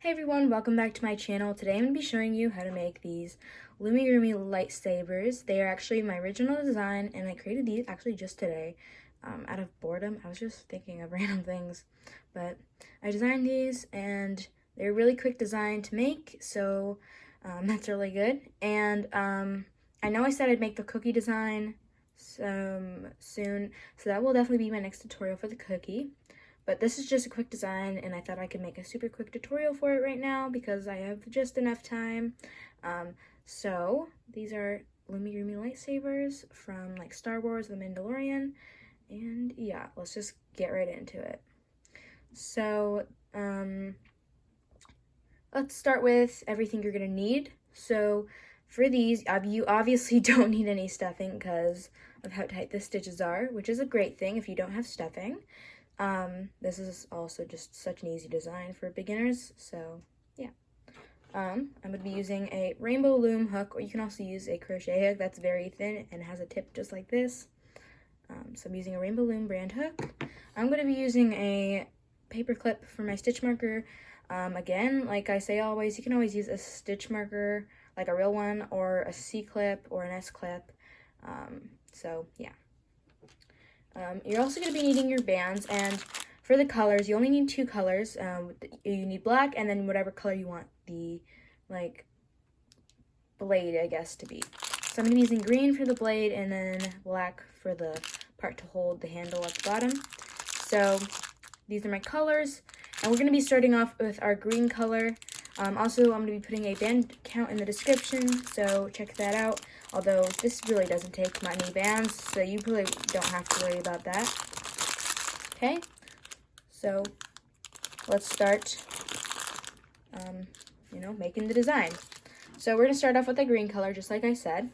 Hey everyone, welcome back to my channel. Today I'm going to be showing you how to make these Loomigurumi lightsabers. They are actually my original design, and I created these actually just today out of boredom. I was just thinking of random things, but I designed these and they're a really quick design to make, so that's really good. And I know I said I'd make the cookie design soon, so that will definitely be my next tutorial for the cookie. But this is just a quick design, and I thought I could make a super quick tutorial for it right now because I have just enough time. So these are Loomigurumi lightsabers from like Star Wars, The Mandalorian, and yeah, let's just get right into it. So let's start with everything you're gonna need. So for these, you obviously don't need any stuffing because of how tight the stitches are, which is a great thing if you don't have stuffing. This is also just such an easy design for beginners, so yeah. I'm going to be using a rainbow loom hook, or you can also use a crochet hook that's very thin and has a tip just like this. So I'm using a rainbow loom brand hook. I'm going to be using a paper clip for my stitch marker. Again, like I say always, you can always use a stitch marker, like a real one, or a C-clip or an S-clip. So yeah. You're also going to be needing your bands, and for the colors, you only need two colors. You need black and then whatever color you want the, like, blade, I guess, to be. So I'm going to be using green for the blade and then black for the part to hold the handle at the bottom. So these are my colors, and we're going to be starting off with our green color. Also, I'm going to be putting a band count in the description, so check that out. Although this really doesn't take many bands, so you really don't have to worry about that. Okay, so let's start, making the design. So we're going to start off with a green color, just like I said,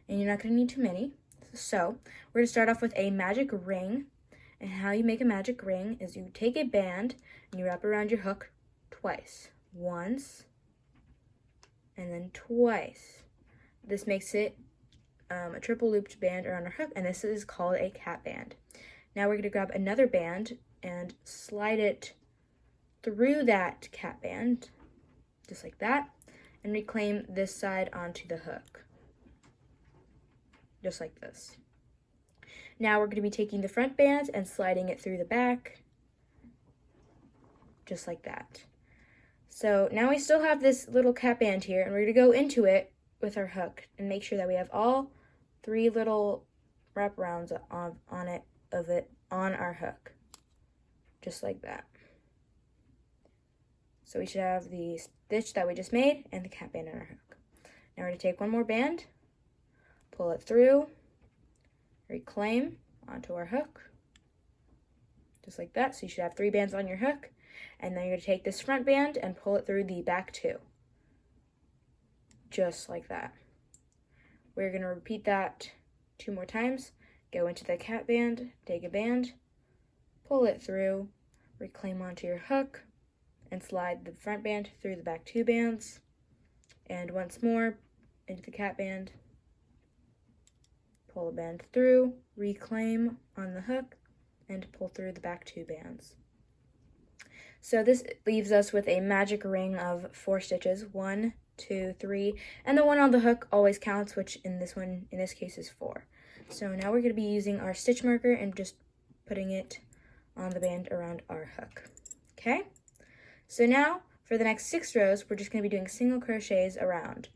and you're not going to need too many. So we're going to start off with a magic ring, and how you make a magic ring is you take a band and you wrap around your hook twice. Once, and then twice. This makes it a triple looped band around our hook, and this is called a cat band. Now we're going to grab another band and slide it through that cat band, just like that, and reclaim this side onto the hook, just like this. Now we're going to be taking the front band and sliding it through the back, just like that. So now we still have this little cat band here, and we're going to go into it with our hook and make sure that we have all three little wraparounds on our hook, just like that. So we should have the stitch that we just made and the cat band on our hook. Now we're going to take one more band, pull it through, reclaim onto our hook, just like that. So you should have three bands on your hook, and then you're going to take this front band and pull it through the back two, just like that. We're going to repeat that 2 more times. Go into the cat band, take a band, pull it through, reclaim onto your hook, and slide the front band through the back 2 bands. And once more, into the cat band, pull a band through, reclaim on the hook, and pull through the back 2 bands. So this leaves us with a magic ring of 4 stitches. 1, 2, 3, and the one on the hook always counts, which in this case is 4. So now we're going to be using our stitch marker and just putting it on the band around our hook. Okay, so now for the next 6 rows, we're just going to be doing single crochets around.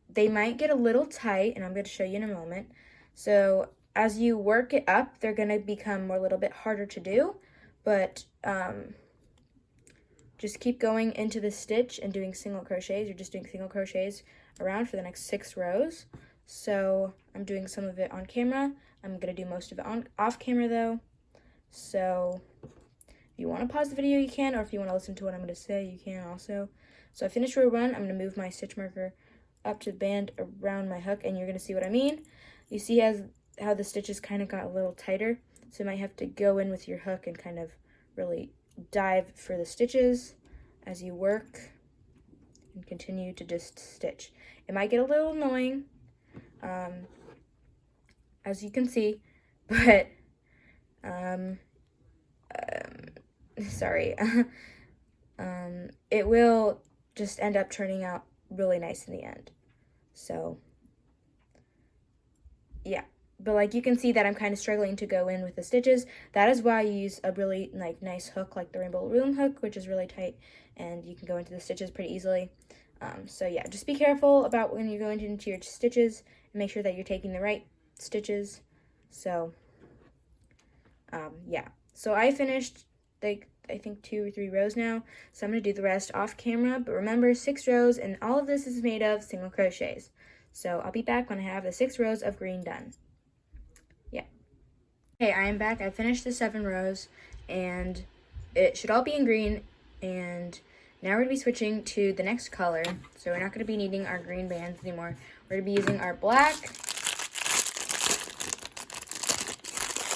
They might get a little tight, and I'm going to show you in a moment. So as you work it up, they're going to become a little bit harder to do, but just keep going into the stitch and doing single crochets. You're just doing single crochets around for the next 6 rows. So I'm doing some of it on camera. I'm going to do most of it off camera though. So if you want to pause the video, you can, or if you want to listen to what I'm going to say, you can also. So I finished row 1. I'm going to move my stitch marker up to the band around my hook, and you're going to see what I mean. You see how the stitches kind of got a little tighter, so you might have to go in with your hook and kind of really dive for the stitches as you work and continue to just stitch. It might get a little annoying, as you can see, but sorry. it will just end up turning out really nice in the end. So yeah, but like you can see that I'm kind of struggling to go in with the stitches. That is why I use a really like nice hook like the rainbow loom hook, which is really tight and you can go into the stitches pretty easily. So yeah, just be careful about when you go into your stitches and make sure that you're taking the right stitches. So yeah, so I finished like I think 2 or 3 rows now, so I'm going to do the rest off camera, but remember 6 rows, and all of this is made of single crochets. So I'll be back when I have the 6 rows of green done. Yeah. Okay, I am back. I finished the 7 rows, and it should all be in green, and now we're going to be switching to the next color. So we're not going to be needing our green bands anymore. We're going to be using our black.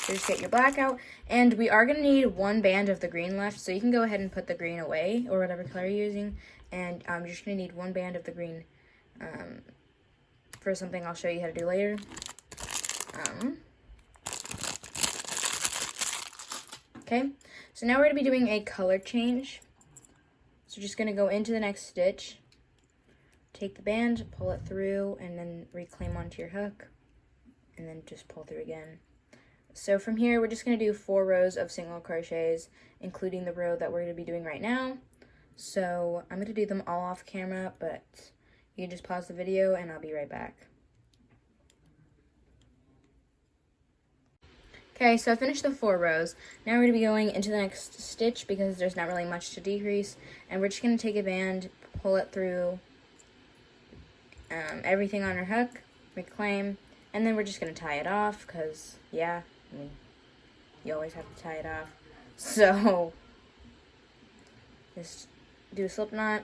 So just get your black out, and we are going to need 1 band of the green left, so you can go ahead and put the green away, or whatever color you're using, and you're just going to need 1 band of the green for something I'll show you how to do later. Okay, so now we're going to be doing a color change. So just going to go into the next stitch, take the band, pull it through, and then reclaim onto your hook, and then just pull through again. So from here, we're just going to do 4 rows of single crochets, including the row that we're going to be doing right now. So I'm going to do them all off camera, but you can just pause the video and I'll be right back. Okay, so I finished the 4 rows. Now we're going to be going into the next stitch because there's not really much to decrease. And we're just going to take a band, pull it through everything on our hook, reclaim, and then we're just going to tie it off because, yeah, I mean, you always have to tie it off. So, just do a slip knot.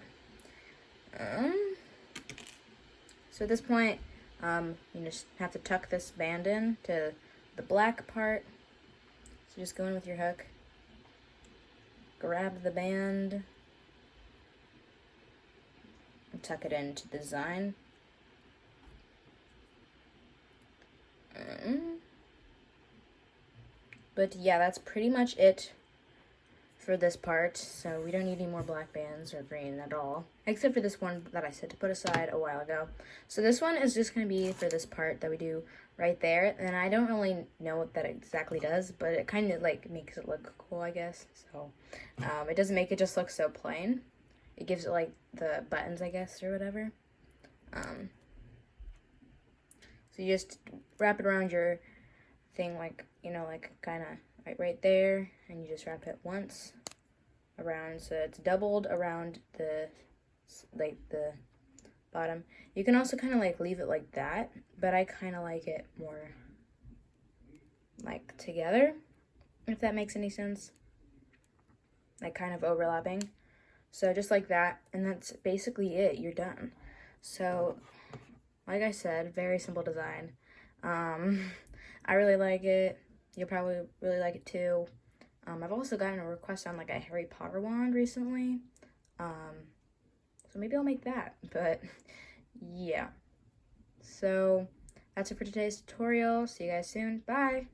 So at this point, you just have to tuck this band in to the black part. So just go in with your hook, grab the band, and tuck it into the design. But yeah, that's pretty much it for this part. So we don't need any more black bands or green at all, except for this one that I said to put aside a while ago. So this one is just going to be for this part that we do right there. And I don't really know what that exactly does, but it kind of like makes it look cool, I guess. So it doesn't make it just look so plain. It gives it like the buttons, I guess, or whatever. So you just wrap it around your thing, like, you know, like kind of right there, and you just wrap it once around, so it's doubled around the bottom. You can also kind of like leave it like that, but I kind of like it more like together, if that makes any sense, like kind of overlapping. So just like that, and that's basically it. You're done. So like I said, very simple design. I really like it. You'll probably really like it too. I've also gotten a request on like a Harry Potter wand recently. So maybe I'll make that, but yeah. So that's it for today's tutorial. See you guys soon. Bye.